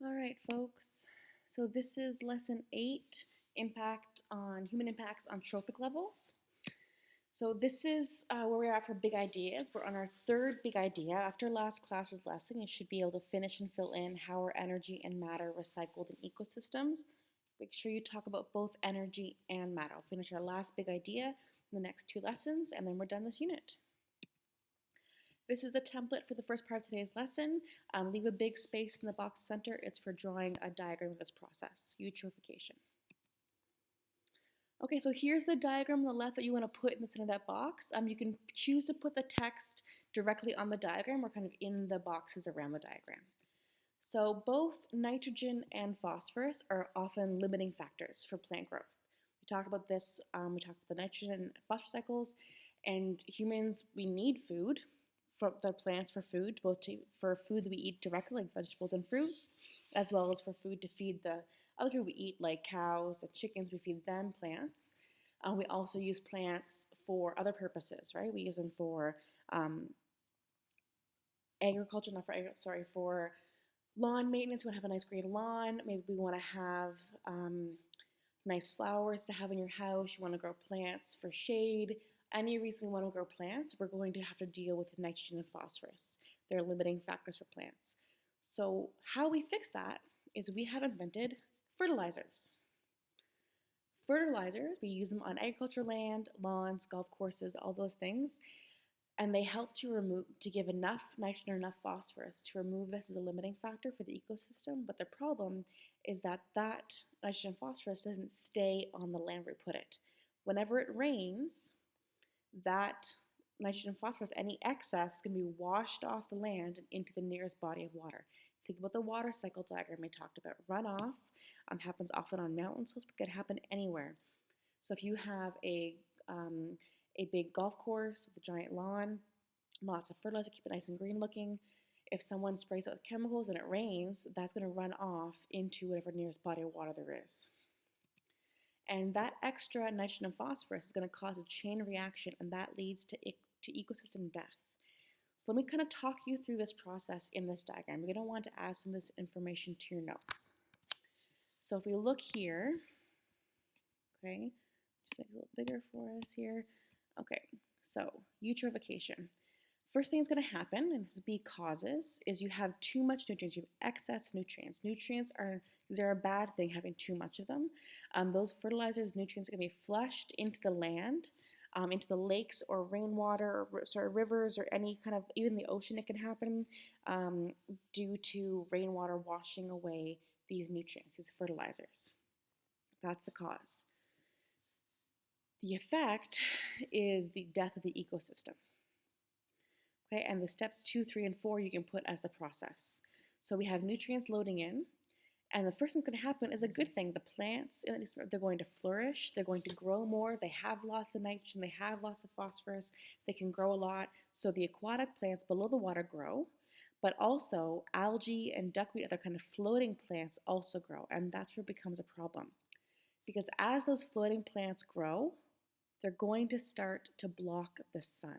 All right, folks. So this is lesson 8, human impacts on trophic levels. So this is where we're at for big ideas. We're on our third big idea. After last class's lesson, you should be able to finish and fill in how are energy and matter recycled in ecosystems. Make sure you talk about both energy and matter. I'll finish our last big idea in the next 2 lessons, and then we're done this unit. This is the template for the first part of today's lesson. Leave a big space in the box center. It's for drawing a diagram of this process, eutrophication. Okay, so here's the diagram on the left that you want to put in the center of that box. You can choose to put the text directly on the diagram or kind of in the boxes around the diagram. So both nitrogen and phosphorus are often limiting factors for plant growth. We talked about this, we talked about the nitrogen and phosphorus cycles, and humans, we need food for the plants for food, for food that we eat directly, like vegetables and fruits, as well as for food to feed the other food we eat, like cows and chickens. We feed them plants. We also use plants for other purposes, right? We use them for agriculture, not for agriculture, sorry, for lawn maintenance. We want to have a nice green lawn. Maybe we want to have nice flowers to have in your house. You want to grow plants for shade. Any reason we want to grow plants, we're going to have to deal with nitrogen and phosphorus. They're limiting factors for plants. So how we fix that is we have invented fertilizers. Fertilizers, we use them on agriculture land, lawns, golf courses, all those things. And they help to give enough nitrogen or enough phosphorus to remove this as a limiting factor for the ecosystem. But the problem is that nitrogen and phosphorus doesn't stay on the land where we put it. Whenever it rains, that nitrogen and phosphorus, any excess, is going to be washed off the land and into the nearest body of water. Think about the water cycle diagram we talked about. Runoff happens often on mountain slopes, but could happen anywhere. So if you have a big golf course with a giant lawn, lots of fertilizer, keep it nice and green looking. If someone sprays out with chemicals and it rains, that's going to run off into whatever nearest body of water there is. And that extra nitrogen and phosphorus is going to cause a chain reaction, and that leads to ecosystem death. So let me kind of talk you through this process in this diagram. You're going to want to add some of this information to your notes. So if we look here, okay, just make it a little bigger for us here. Okay, so eutrophication. First thing that's going to happen, and this is B causes, is you have too much nutrients. You have excess nutrients. They're a bad thing, having too much of them. Those fertilizers, nutrients are going to be flushed into the land, into the lakes or rainwater, or rivers, or any kind of, even the ocean it can happen, due to rainwater washing away these nutrients, these fertilizers. That's the cause. The effect is the death of the ecosystem. Okay, and the steps 2, 3, and 4 you can put as the process. So we have nutrients loading in, and the first thing that's going to happen is a good thing. The plants, they're going to flourish, they're going to grow more, they have lots of nitrogen, they have lots of phosphorus, they can grow a lot. So the aquatic plants below the water grow, but also algae and duckweed, other kind of floating plants also grow, and that's where it becomes a problem. Because as those floating plants grow, they're going to start to block the sun.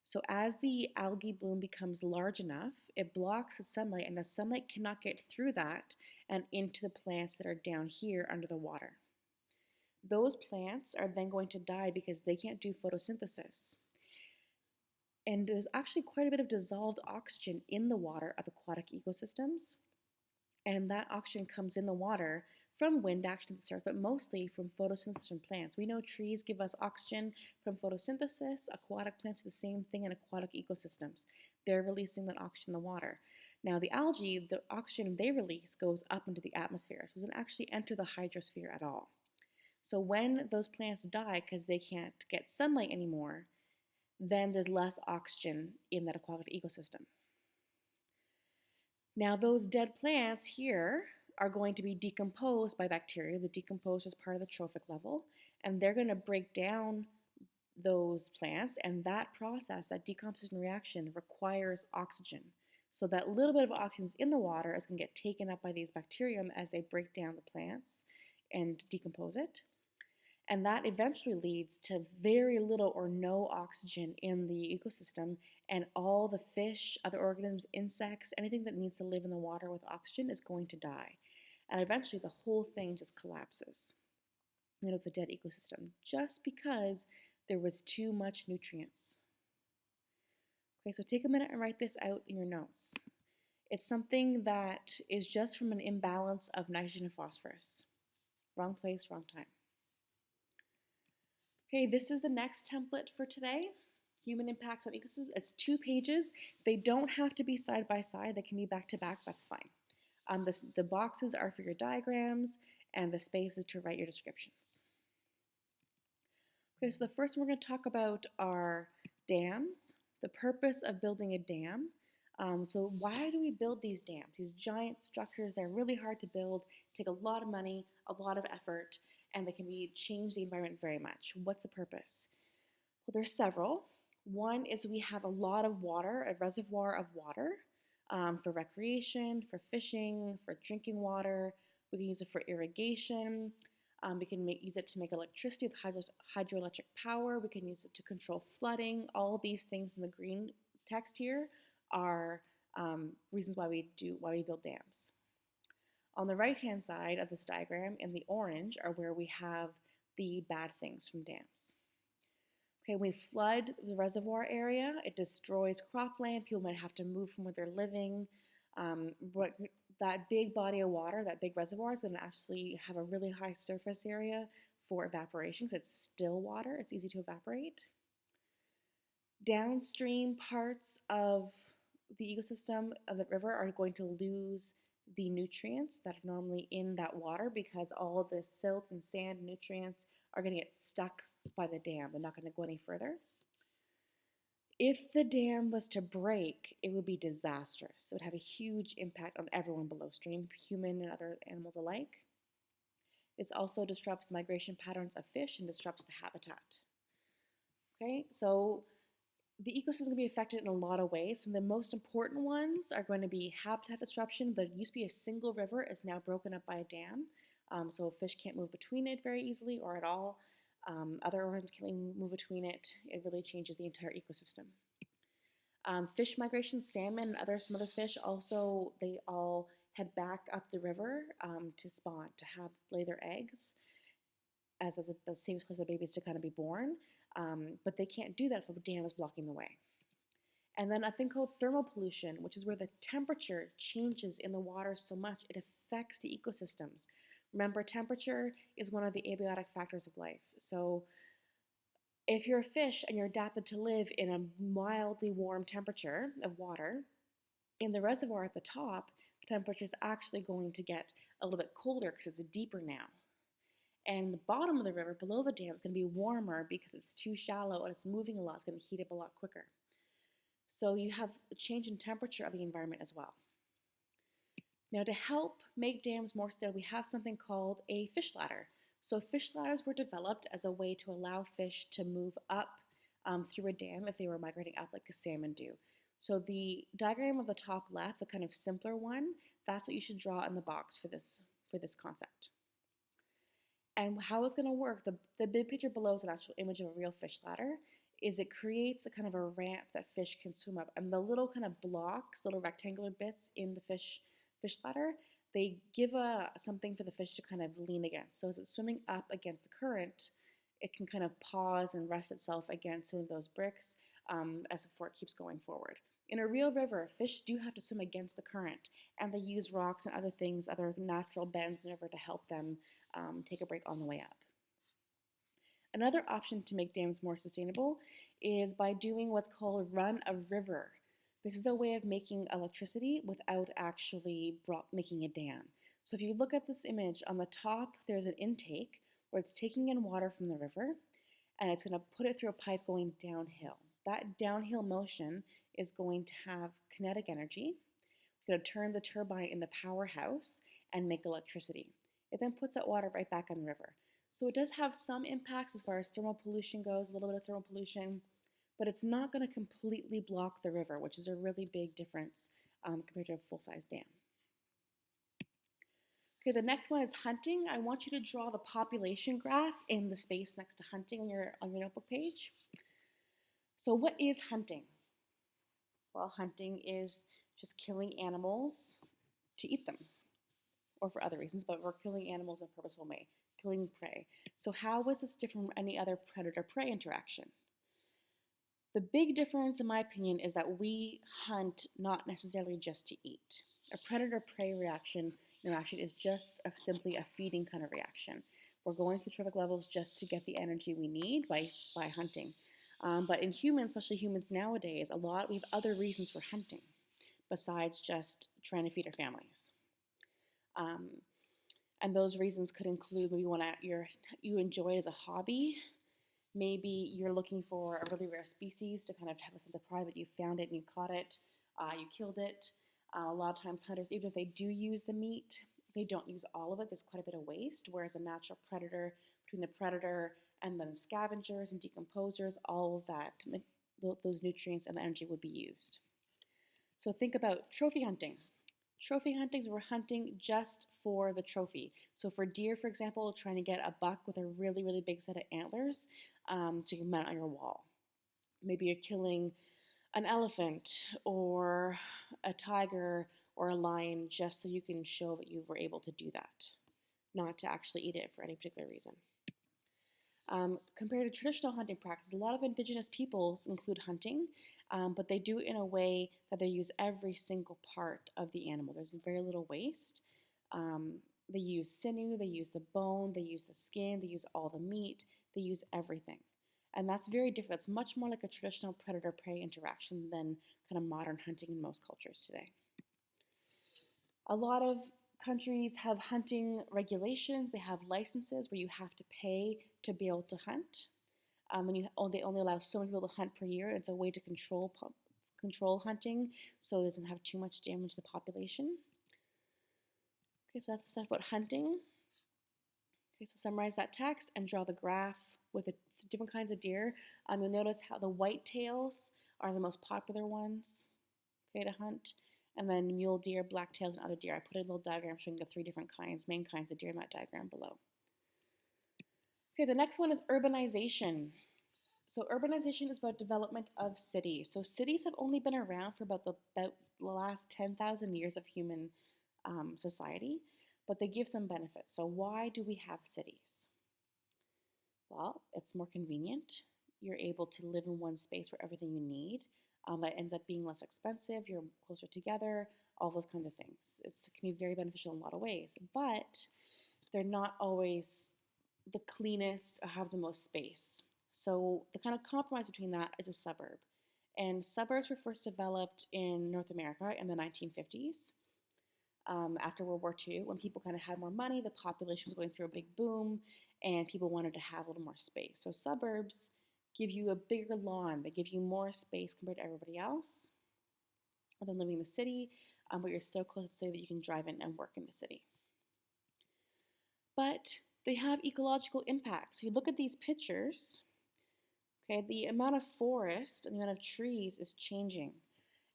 So as the algae bloom becomes large enough, it blocks the sunlight, and the sunlight cannot get through that and into the plants that are down here under the water. Those plants are then going to die because they can't do photosynthesis. And there's actually quite a bit of dissolved oxygen in the water of aquatic ecosystems. And that oxygen comes in the water from wind action at the surface, but mostly from photosynthesis from plants. We know trees give us oxygen from photosynthesis. Aquatic plants do the same thing in aquatic ecosystems. They're releasing that oxygen in the water. Now the algae, the oxygen they release goes up into the atmosphere. It doesn't actually enter the hydrosphere at all. So when those plants die because they can't get sunlight anymore, then there's less oxygen in that aquatic ecosystem. Now those dead plants here are going to be decomposed by bacteria. The decomposed is part of the trophic level, and they're going to break down those plants, and that process, that decomposition reaction, requires oxygen. So that little bit of oxygen in the water is going to get taken up by these bacteria as they break down the plants and decompose it. And that eventually leads to very little or no oxygen in the ecosystem, and all the fish, other organisms, insects, anything that needs to live in the water with oxygen is going to die. And eventually the whole thing just collapses, the dead ecosystem, just because there was too much nutrients. Okay, so take a minute and write this out in your notes. It's something that is just from an imbalance of nitrogen and phosphorus. Wrong place, wrong time. Okay, this is the next template for today. Human impacts on ecosystems. It's 2 pages. They don't have to be side by side. They can be back to back. That's fine. The boxes are for your diagrams, and the spaces to write your descriptions. Okay, so the first one we're going to talk about are dams. The purpose of building a dam. So why do we build these dams? These giant structures, they're really hard to build, take a lot of money, a lot of effort, and they can change the environment very much. What's the purpose? Well, there's several. One is we have a lot of water, a reservoir of water, for recreation, for fishing, for drinking water. We can use it for irrigation. We can use it to make electricity with hydroelectric power. We can use it to control flooding. All these things in the green text here are reasons why we build dams. On the right-hand side of this diagram, in the orange, are where we have the bad things from dams. Okay, when we flood the reservoir area, it destroys cropland. People might have to move from where they're living. That big body of water, that big reservoir, is going to actually have a really high surface area for evaporation because it's still water. It's easy to evaporate. Downstream parts of the ecosystem of the river are going to lose the nutrients that are normally in that water because all the silt and sand nutrients are going to get stuck by the dam. They're not going to go any further. If the dam was to break, it would be disastrous. It would have a huge impact on everyone below stream, human and other animals alike. It also disrupts migration patterns of fish and disrupts the habitat. Okay, so the ecosystem is going to be affected in a lot of ways. Some of the most important ones are going to be habitat disruption. There used to be a single river, is now broken up by a dam. So fish can't move between it very easily or at all. Other organisms can't move between it. It really changes the entire ecosystem. Fish migration, salmon and some other fish also, they all head back up the river to spawn, to lay their eggs, as the safest place for babies to kind of be born. But they can't do that if a dam is blocking the way. And then a thing called thermal pollution, which is where the temperature changes in the water so much it affects the ecosystems. Remember, temperature is one of the abiotic factors of life. So if you're a fish and you're adapted to live in a mildly warm temperature of water, in the reservoir at the top, the temperature is actually going to get a little bit colder because it's deeper now. And the bottom of the river below the dam is going to be warmer because it's too shallow and it's moving a lot. It's going to heat up a lot quicker. So you have a change in temperature of the environment as well. Now, to help make dams more stable, we have something called a fish ladder. So fish ladders were developed as a way to allow fish to move up through a dam if they were migrating up like the salmon do. So the diagram of the top left, the kind of simpler one, that's what you should draw in the box for this concept. And how it's going to work, the big picture below is an actual image of a real fish ladder, is it creates a kind of a ramp that fish can swim up. And the little kind of blocks, little rectangular bits in the fish ladder, they give something for the fish to kind of lean against. So as it's swimming up against the current, it can kind of pause and rest itself against some of those bricks before it keeps going forward. In a real river, fish do have to swim against the current, and they use rocks and other things, other natural bends in the river to help them take a break on the way up. Another option to make dams more sustainable is by doing what's called run a river. This is a way of making electricity without actually making a dam. So if you look at this image, on the top there's an intake where it's taking in water from the river and it's going to put it through a pipe going downhill. That downhill motion is going to have kinetic energy. It's going to turn the turbine in the powerhouse and make electricity. It then puts that water right back in the river. So it does have some impacts as far as thermal pollution goes, a little bit of thermal pollution, but it's not going to completely block the river, which is a really big difference compared to a full-size dam. Okay, the next one is hunting. I want you to draw the population graph in the space next to hunting on your notebook page. So what is hunting? Well, hunting is just killing animals to eat them or for other reasons, but we're killing animals in a purposeful way, killing prey. So how is this different from any other predator-prey interaction? The big difference, in my opinion, is that we hunt not necessarily just to eat. A predator-prey interaction is just simply a feeding kind of reaction. We're going through trophic levels just to get the energy we need by hunting. But in humans, especially humans nowadays, we have other reasons for hunting besides just trying to feed our families. Um, and those reasons could include maybe you enjoy it as a hobby. Maybe you're looking for a really rare species to kind of have a sense of pride that you found it and you caught it, you killed it. A lot of times hunters, even if they do use the meat, they don't use all of it. There's quite a bit of waste, whereas a natural predator, between the predator and then the scavengers and decomposers, all of that, those nutrients and the energy would be used. So think about trophy hunting. Trophy hunting is we're hunting just for the trophy. So for deer, for example, trying to get a buck with a really, really big set of antlers so you can mount on your wall. Maybe you're killing an elephant or a tiger or a lion just so you can show that you were able to do that, not to actually eat it for any particular reason. Compared to traditional hunting practices, a lot of indigenous peoples include hunting, but they do it in a way that they use every single part of the animal. There's very little waste. They use sinew, they use the bone, they use the skin, they use all the meat, they use everything. And that's very different. It's much more like a traditional predator-prey interaction than kind of modern hunting in most cultures today. A lot of countries have hunting regulations. They have licenses where you have to pay to be able to hunt. They only allow so many people to hunt per year. It's a way to control hunting so it doesn't have too much damage to the population. Okay, so that's the stuff about hunting. Okay, so summarize that text and draw the graph with the different kinds of deer. You'll notice how the white tails are the most popular ones, okay, to hunt. And then mule deer, black tails, and other deer. I put a little diagram showing the three different main kinds of deer in that diagram below. Okay, the next one is urbanization. So urbanization is about development of cities. So cities have only been around for about the last 10,000 years of human society, but they give some benefits. So why do we have cities? Well, it's more convenient. You're able to live in one space for everything you need. It ends up being less expensive. You're closer together, all those kinds of things. It can be very beneficial in a lot of ways, but they're not always the cleanest or have the most space. So the kind of compromise between that is a suburb. And suburbs were first developed in North America in the 1950s. After World War II, when people kind of had more money, the population was going through a big boom, and people wanted to have a little more space. So suburbs give you a bigger lawn. They give you more space compared to everybody else than living in the city, but you're still close to the city that you can drive in and work in the city. But they have ecological impacts. So you look at these pictures, okay, the amount of forest and the amount of trees is changing.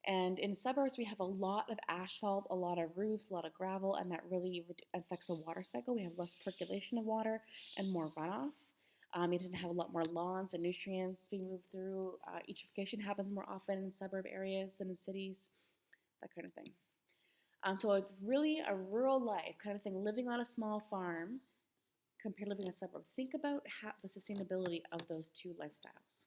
And in suburbs, we have a lot of asphalt, a lot of roofs, a lot of gravel, and that really affects the water cycle. We have less percolation of water and more runoff. You tend to have a lot more lawns and nutrients being moved through. Eutrophication happens more often in suburb areas than in cities, that kind of thing. So it's really a rural life kind of thing, living on a small farm compared to living in a suburb. Think about the sustainability of those two lifestyles.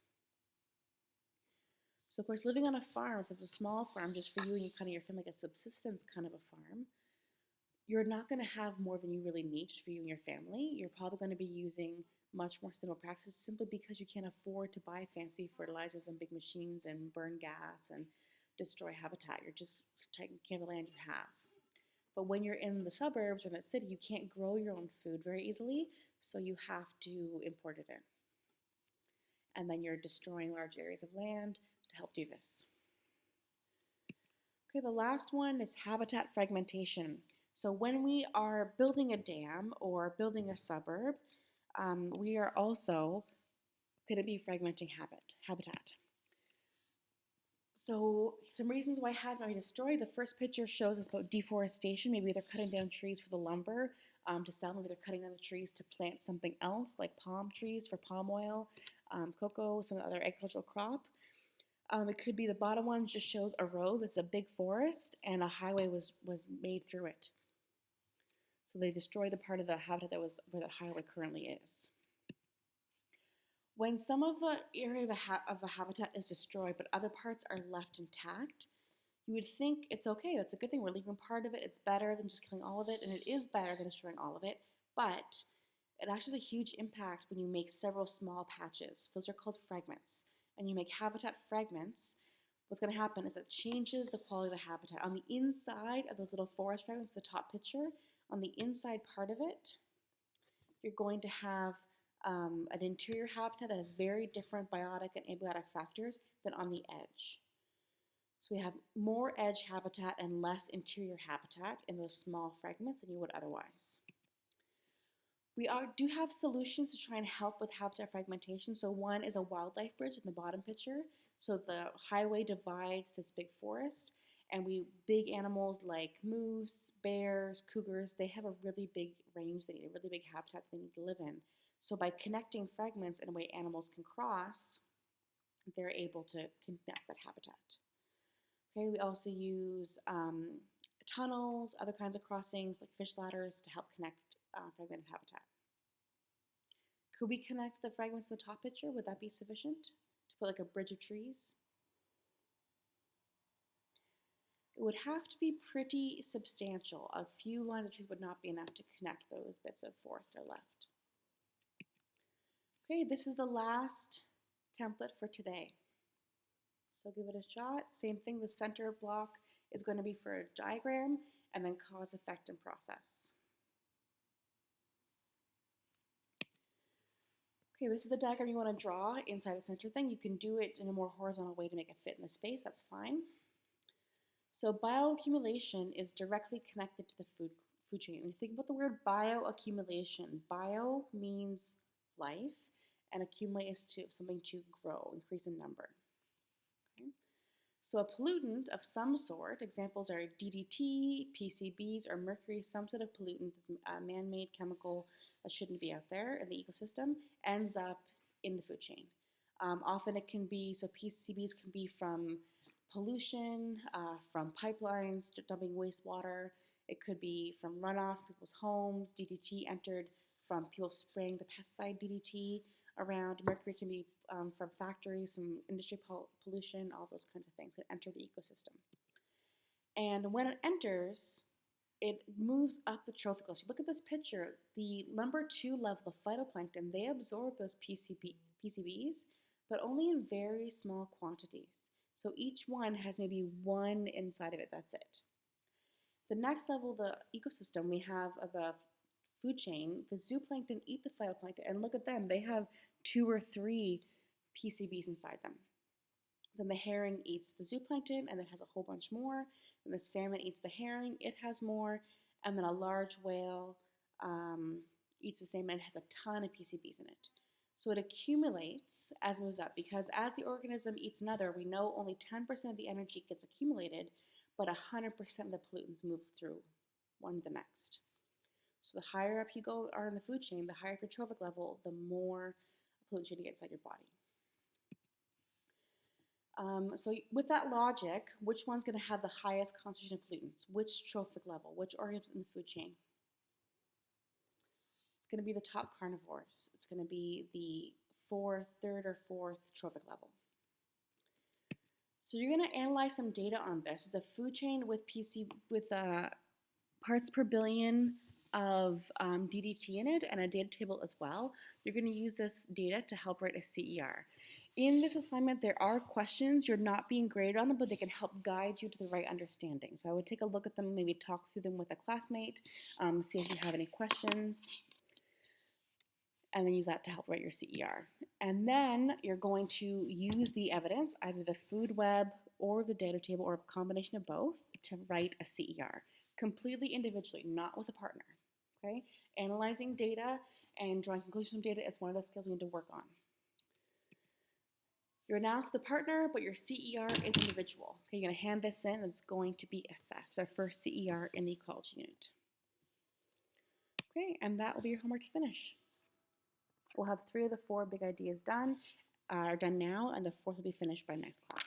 So of course, living on a farm, if it's a small farm just for you and your family, like a subsistence kind of a farm, you're not going to have more than you really need for you and your family. You're probably going to be using much more sustainable practices simply because you can't afford to buy fancy fertilizers and big machines and burn gas and destroy habitat. You're just taking care of the land you have. But when you're in the suburbs or in the city, you can't grow your own food very easily, so you have to import it in. And then you're destroying large areas of land to help do this. Okay, the last one is habitat fragmentation. So when we are building a dam or building a suburb, we are also going to be fragmenting habitat. So some reasons why habitat might be destroyed. The first picture shows us about deforestation. Maybe they're cutting down trees for the lumber to sell. Maybe they're cutting down the trees to plant something else, like palm trees for palm oil, cocoa, some other agricultural crop. It could be the bottom one just shows a road that's a big forest and a highway was made through it. So they destroyed the part of the habitat that was where the highway currently is. When some of the area of a habitat is destroyed but other parts are left intact, you would think it's okay, that's a good thing, we're leaving part of it, it's better than just killing all of it, and it is better than destroying all of it, but it actually has a huge impact when you make several small patches. Those are called fragments. And you make habitat fragments, what's going to happen is it changes the quality of the habitat. On the inside of those little forest fragments, the top picture, on the inside part of it, you're going to have an interior habitat that has very different biotic and abiotic factors than on the edge. So we have more edge habitat and less interior habitat in those small fragments than you would otherwise. We do have solutions to try and help with habitat fragmentation. So one is a wildlife bridge in the bottom picture. So the highway divides this big forest, and big animals like moose, bears, cougars, they have a really big range, they need a really big habitat they need to live in. So by connecting fragments in a way animals can cross, they're able to connect that habitat. Okay, we also use tunnels, other kinds of crossings like fish ladders to help connect fragmented habitat. Could we connect the fragments in the top picture? Would that be sufficient to put like a bridge of trees? It would have to be pretty substantial. A few lines of trees would not be enough to connect those bits of forest that are left. Okay, this is the last template for today. So give it a shot. Same thing, the center block is going to be for a diagram, and then cause, effect, and process. Okay, this is the diagram you want to draw inside the center thing. You can do it in a more horizontal way to make it fit in the space, that's fine. So bioaccumulation is directly connected to the food chain. When you think about the word bioaccumulation, bio means life, and accumulate is something to grow, increase in number. Okay? So a pollutant of some sort, examples are DDT, PCBs, or mercury, some sort of pollutant, a man-made chemical that shouldn't be out there in the ecosystem, ends up in the food chain. Often it can be, so PCBs can be from pollution, from pipelines dumping wastewater. It could be from runoff, people's homes. DDT entered from people spraying the pesticide DDT around. Mercury can be from factories, some industry pollution, all those kinds of things that enter the ecosystem. And when it enters, it moves up the trophic level. So look at this picture. The number 2 level, the phytoplankton, they absorb those PCBs, but only in very small quantities. So each one has maybe one inside of it, that's it. The next level, the ecosystem, we have the food chain. The zooplankton eat the phytoplankton, and look at them. They have 2 or 3 PCBs inside them. Then the herring eats the zooplankton, and then has a whole bunch more. And the salmon eats the herring, it has more. And then a large whale eats the salmon and has a ton of PCBs in it. So it accumulates as it moves up, because as the organism eats another, we know only 10% of the energy gets accumulated, but 100% of the pollutants move through one to the next. So the higher up you are in the food chain, the higher your trophic level, the more pollution you get inside your body. So with that logic, which one's going to have the highest concentration of pollutants? Which trophic level? Which organisms in the food chain? It's going to be the top carnivores. It's going to be the third or fourth trophic level. So you're going to analyze some data on this. It's a food chain with parts per billion of DDT in it and a data table as well. You're going to use this data to help write a CER. In this assignment, there are questions. You're not being graded on them, but they can help guide you to the right understanding. So I would take a look at them, maybe talk through them with a classmate, see if you have any questions, and then use that to help write your CER. And then you're going to use the evidence, either the food web or the data table or a combination of both, to write a CER, completely individually, not with a partner. Okay? Analyzing data and drawing conclusions from data is one of the skills we need to work on. You're announced the partner, but your CER is individual. Okay, you're going to hand this in, and it's going to be assessed. Our first CER in the ecology unit. Okay, and that will be your homework to finish. We'll have 3 of the 4 big ideas done, are done now, and the 4th will be finished by next class.